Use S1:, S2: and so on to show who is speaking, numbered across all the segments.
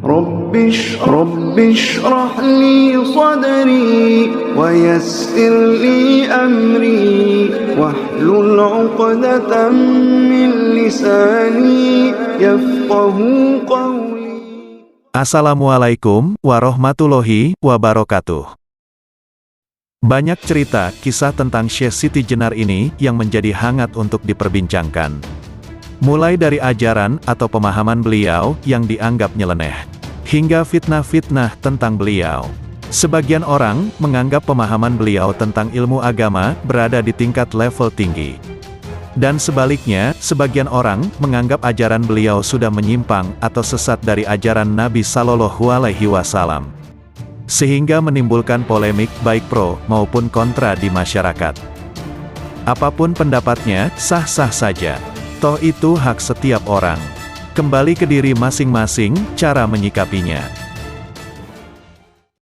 S1: رب اشرح لي صدري ويسر لي أمري واحلل عقدة من لساني يفقه قولي.
S2: Assalamualaikum warahmatullahi wabarakatuh. Banyak cerita, kisah tentang Syekh Siti Jenar ini yang menjadi hangat untuk diperbincangkan. Mulai dari ajaran atau pemahaman beliau yang dianggap nyeleneh, hingga fitnah-fitnah tentang beliau. Sebagian orang menganggap pemahaman beliau tentang ilmu agama berada di tingkat level tinggi. Dan sebaliknya, sebagian orang menganggap ajaran beliau sudah menyimpang atau sesat dari ajaran Nabi Sallallahu Alaihi Wasallam. Sehingga menimbulkan polemik baik pro maupun kontra di masyarakat. Apapun pendapatnya, sah-sah saja. Toh itu hak setiap orang. Kembali ke diri masing-masing, cara menyikapinya.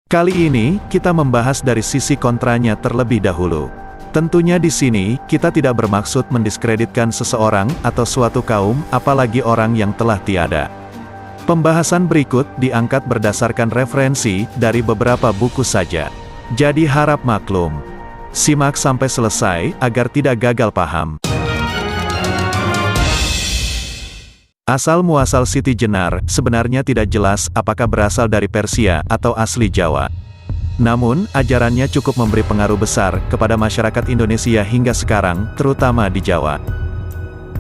S2: Kali ini, kita membahas dari sisi kontranya terlebih dahulu. Tentunya di sini, kita tidak bermaksud mendiskreditkan seseorang atau suatu kaum, apalagi orang yang telah tiada. Pembahasan berikut diangkat berdasarkan referensi dari beberapa buku saja. Jadi harap maklum. Simak sampai selesai agar tidak gagal paham. Asal-muasal Siti Jenar sebenarnya tidak jelas apakah berasal dari Persia atau asli Jawa. Namun, ajarannya cukup memberi pengaruh besar kepada masyarakat Indonesia hingga sekarang, terutama di Jawa.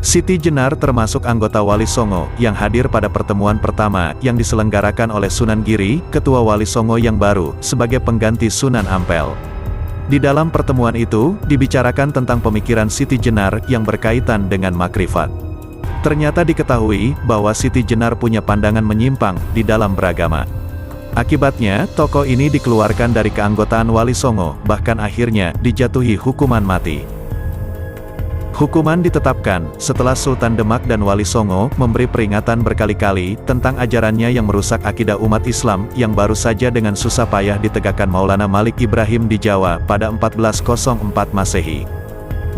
S2: Siti Jenar termasuk anggota Wali Songo yang hadir pada pertemuan pertama yang diselenggarakan oleh Sunan Giri, ketua Wali Songo yang baru, sebagai pengganti Sunan Ampel. Di dalam pertemuan itu, dibicarakan tentang pemikiran Siti Jenar yang berkaitan dengan makrifat. Ternyata diketahui bahwa Siti Jenar punya pandangan menyimpang di dalam beragama. Akibatnya, tokoh ini dikeluarkan dari keanggotaan Wali Songo, bahkan akhirnya dijatuhi hukuman mati. Hukuman ditetapkan setelah Sultan Demak dan Wali Songo memberi peringatan berkali-kali tentang ajarannya yang merusak akidah umat Islam yang baru saja dengan susah payah ditegakkan Maulana Malik Ibrahim di Jawa pada 1404 Masehi.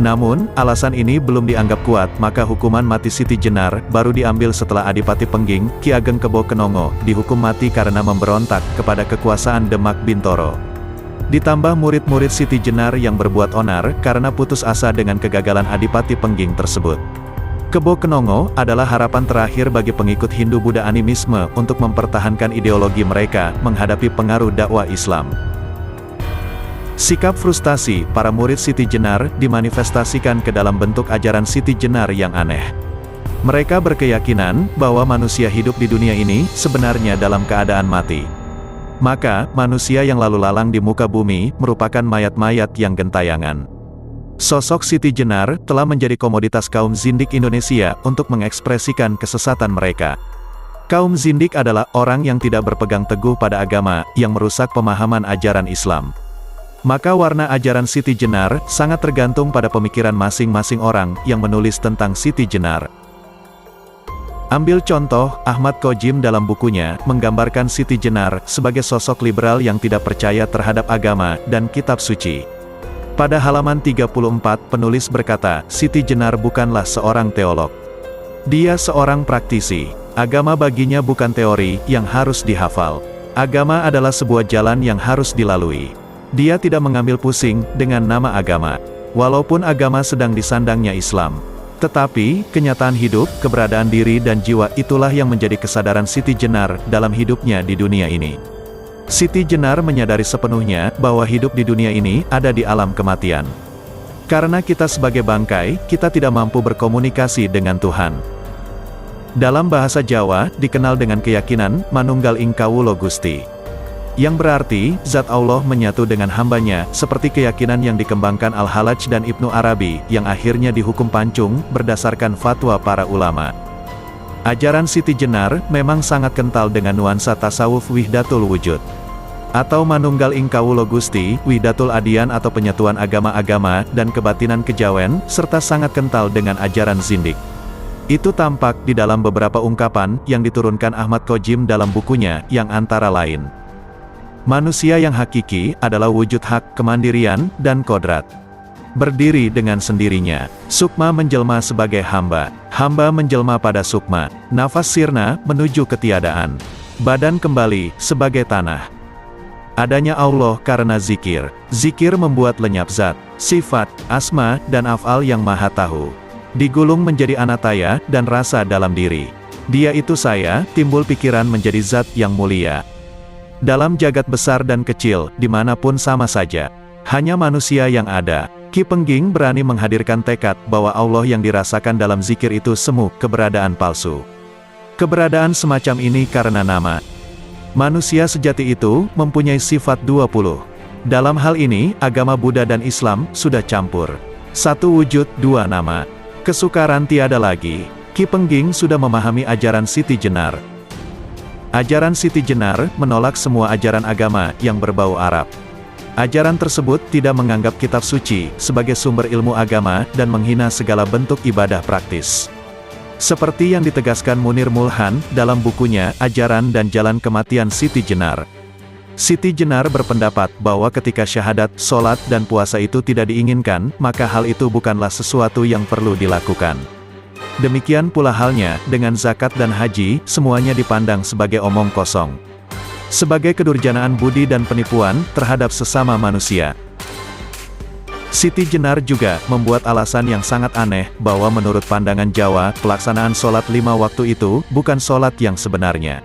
S2: Namun, alasan ini belum dianggap kuat, maka hukuman mati Siti Jenar baru diambil setelah Adipati Pengging, Ki Ageng Kebo Kenongo, dihukum mati karena memberontak kepada kekuasaan Demak Bintoro. Ditambah murid-murid Siti Jenar yang berbuat onar karena putus asa dengan kegagalan Adipati Pengging tersebut. Kebo Kenongo adalah harapan terakhir bagi pengikut Hindu-Buddha animisme untuk mempertahankan ideologi mereka menghadapi pengaruh dakwah Islam. Sikap frustasi para murid Siti Jenar dimanifestasikan ke dalam bentuk ajaran Siti Jenar yang aneh. Mereka berkeyakinan bahwa manusia hidup di dunia ini sebenarnya dalam keadaan mati. Maka, manusia yang lalu lalang di muka bumi merupakan mayat-mayat yang gentayangan. Sosok Siti Jenar telah menjadi komoditas kaum zindik Indonesia untuk mengekspresikan kesesatan mereka. Kaum zindik adalah orang yang tidak berpegang teguh pada agama yang merusak pemahaman ajaran Islam. Maka warna ajaran Siti Jenar sangat tergantung pada pemikiran masing-masing orang yang menulis tentang Siti Jenar. Ambil contoh, Ahmad Khojim dalam bukunya menggambarkan Siti Jenar sebagai sosok liberal yang tidak percaya terhadap agama dan kitab suci. Pada halaman 34 penulis berkata, Siti Jenar bukanlah seorang teolog. Dia seorang praktisi. Agama baginya bukan teori yang harus dihafal. Agama adalah sebuah jalan yang harus dilalui. Dia tidak mengambil pusing dengan nama agama. Walaupun agama sedang disandangnya Islam. Tetapi, kenyataan hidup, keberadaan diri dan jiwa itulah yang menjadi kesadaran Siti Jenar dalam hidupnya di dunia ini. Siti Jenar menyadari sepenuhnya bahwa hidup di dunia ini ada di alam kematian. Karena kita sebagai bangkai, kita tidak mampu berkomunikasi dengan Tuhan. Dalam bahasa Jawa, dikenal dengan keyakinan, manunggal ing kawula Gusti. Yang berarti, zat Allah menyatu dengan hambanya, seperti keyakinan yang dikembangkan Al-Halaj dan Ibnu Arabi, yang akhirnya dihukum pancung, berdasarkan fatwa para ulama. Ajaran Siti Jenar memang sangat kental dengan nuansa tasawuf Wihdatul Wujud. Atau manunggal ing kawula Gusti, Wihdatul Adian atau penyatuan agama-agama, dan kebatinan kejawen, serta sangat kental dengan ajaran zindik. Itu tampak di dalam beberapa ungkapan yang diturunkan Ahmad Khojim dalam bukunya, yang antara lain. Manusia yang hakiki adalah wujud hak, kemandirian, dan kodrat. Berdiri dengan sendirinya. Sukma menjelma sebagai hamba. Hamba menjelma pada sukma. Nafas sirna menuju ketiadaan. Badan kembali sebagai tanah. Adanya Allah karena zikir. Zikir membuat lenyap zat, sifat, asma, dan af'al yang maha tahu. Digulung menjadi anataya dan rasa dalam diri. Dia itu saya, timbul pikiran menjadi zat yang mulia. Dalam jagat besar dan kecil, dimanapun sama saja. Hanya manusia yang ada. Ki Pengging berani menghadirkan tekad bahwa Allah yang dirasakan dalam zikir itu semu keberadaan palsu. Keberadaan semacam ini karena nama. Manusia sejati itu mempunyai sifat 20. Dalam hal ini, agama Buddha dan Islam sudah campur. Satu wujud, dua nama. Kesukaran tiada lagi. Ki Pengging sudah memahami ajaran Siti Jenar. Ajaran Siti Jenar menolak semua ajaran agama yang berbau Arab. Ajaran tersebut tidak menganggap kitab suci sebagai sumber ilmu agama dan menghina segala bentuk ibadah praktis. Seperti yang ditegaskan Munir Mulhan dalam bukunya Ajaran dan Jalan Kematian Siti Jenar. Siti Jenar berpendapat bahwa ketika syahadat, sholat, dan puasa itu tidak diinginkan, maka hal itu bukanlah sesuatu yang perlu dilakukan. Demikian pula halnya dengan zakat dan haji, semuanya dipandang sebagai omong kosong. Sebagai kedurjanaan budi dan penipuan terhadap sesama manusia. Siti Jenar juga membuat alasan yang sangat aneh, bahwa menurut pandangan Jawa, pelaksanaan sholat 5 waktu itu, bukan sholat yang sebenarnya.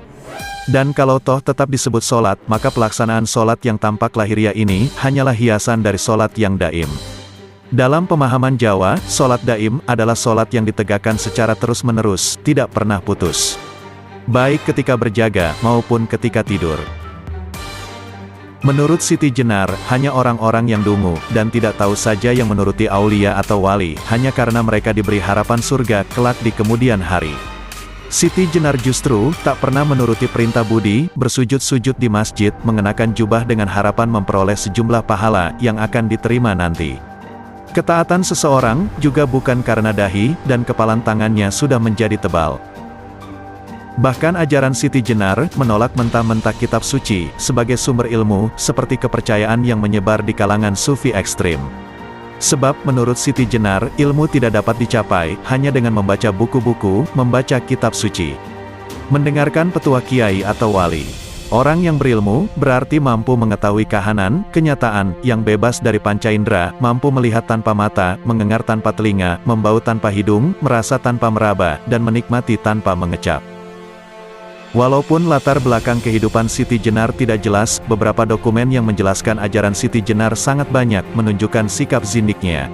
S2: Dan kalau toh tetap disebut sholat, maka pelaksanaan sholat yang tampak lahiriah ini, hanyalah hiasan dari sholat yang daim. Dalam pemahaman Jawa, sholat daim adalah sholat yang ditegakkan secara terus-menerus, tidak pernah putus. Baik ketika berjaga, maupun ketika tidur. Menurut Siti Jenar, hanya orang-orang yang dungu, dan tidak tahu saja yang menuruti aulia atau wali, hanya karena mereka diberi harapan surga, kelak di kemudian hari. Siti Jenar justru, tak pernah menuruti perintah budi, bersujud-sujud di masjid, mengenakan jubah dengan harapan memperoleh sejumlah pahala, yang akan diterima nanti. Ketaatan seseorang, juga bukan karena dahi, dan kepalan tangannya sudah menjadi tebal. Bahkan ajaran Siti Jenar, menolak mentah-mentah kitab suci, sebagai sumber ilmu, seperti kepercayaan yang menyebar di kalangan sufi ekstrim. Sebab menurut Siti Jenar, ilmu tidak dapat dicapai, hanya dengan membaca buku-buku, membaca kitab suci. Mendengarkan petua kiai atau wali. Orang yang berilmu, berarti mampu mengetahui kahanan, kenyataan, yang bebas dari panca indera, mampu melihat tanpa mata, mendengar tanpa telinga, membau tanpa hidung, merasa tanpa meraba, dan menikmati tanpa mengecap. Walaupun latar belakang kehidupan Siti Jenar tidak jelas, beberapa dokumen yang menjelaskan ajaran Siti Jenar sangat banyak menunjukkan sikap zindiknya.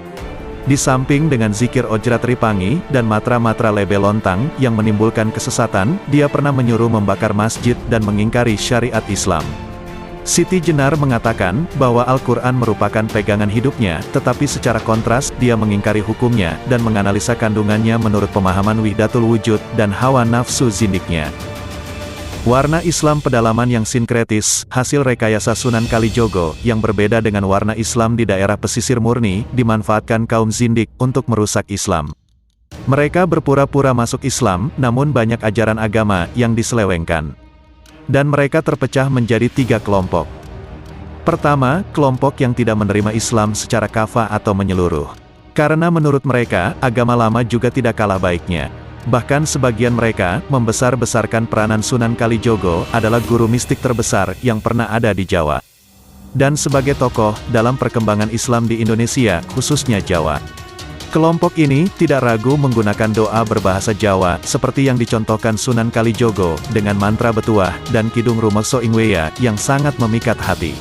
S2: Di samping dengan zikir ojrat ripangi, dan matra-matra lebe lontang, yang menimbulkan kesesatan, dia pernah menyuruh membakar masjid dan mengingkari syariat Islam. Siti Jenar mengatakan, bahwa Al-Quran merupakan pegangan hidupnya, tetapi secara kontras, dia mengingkari hukumnya, dan menganalisa kandungannya menurut pemahaman wihdatul wujud, dan hawa nafsu zindiknya. Warna Islam pedalaman yang sinkretis, hasil rekayasa Sunan Kalijogo, yang berbeda dengan warna Islam di daerah pesisir murni, dimanfaatkan kaum zindik untuk merusak Islam. Mereka berpura-pura masuk Islam, namun banyak ajaran agama yang diselewengkan. Dan mereka terpecah menjadi 3 kelompok. Pertama, kelompok yang tidak menerima Islam secara kafah atau menyeluruh. Karena menurut mereka, agama lama juga tidak kalah baiknya. Bahkan sebagian mereka, membesar-besarkan peranan Sunan Kalijogo, adalah guru mistik terbesar, yang pernah ada di Jawa. Dan sebagai tokoh, dalam perkembangan Islam di Indonesia, khususnya Jawa. Kelompok ini, tidak ragu menggunakan doa berbahasa Jawa, seperti yang dicontohkan Sunan Kalijogo, dengan mantra betuah, dan kidung rumekso ingweya, yang sangat memikat hati.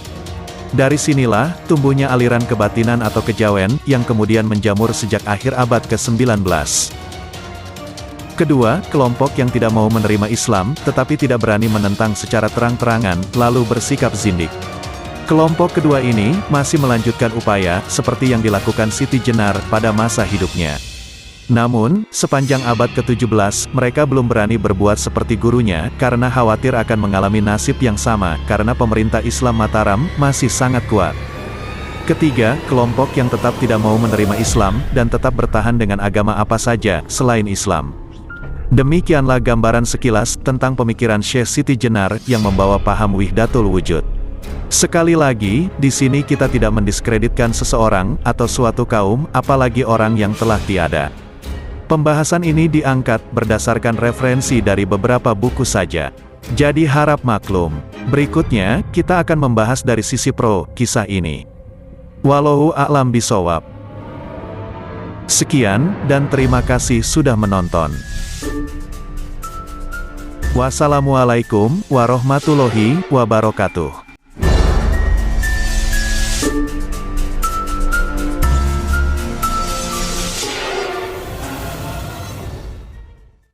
S2: Dari sinilah, tumbuhnya aliran kebatinan atau kejawen, yang kemudian menjamur sejak akhir abad ke-19. Kedua, kelompok yang tidak mau menerima Islam, tetapi tidak berani menentang secara terang-terangan, lalu bersikap zindik. Kelompok kedua ini, masih melanjutkan upaya, seperti yang dilakukan Siti Jenar, pada masa hidupnya. Namun, sepanjang abad ke-17, mereka belum berani berbuat seperti gurunya, karena khawatir akan mengalami nasib yang sama, karena pemerintah Islam Mataram, masih sangat kuat. Ketiga, kelompok yang tetap tidak mau menerima Islam, dan tetap bertahan dengan agama apa saja, selain Islam. Demikianlah gambaran sekilas tentang pemikiran Syekh Siti Jenar yang membawa paham wihdatul wujud. Sekali lagi, di sini kita tidak mendiskreditkan seseorang atau suatu kaum, apalagi orang yang telah tiada. Pembahasan ini diangkat berdasarkan referensi dari beberapa buku saja. Jadi harap maklum, berikutnya kita akan membahas dari sisi pro kisah ini. Wallahu a'lam bishawab. Sekian, dan terima kasih sudah menonton. Wassalamualaikum warahmatullahi wabarakatuh.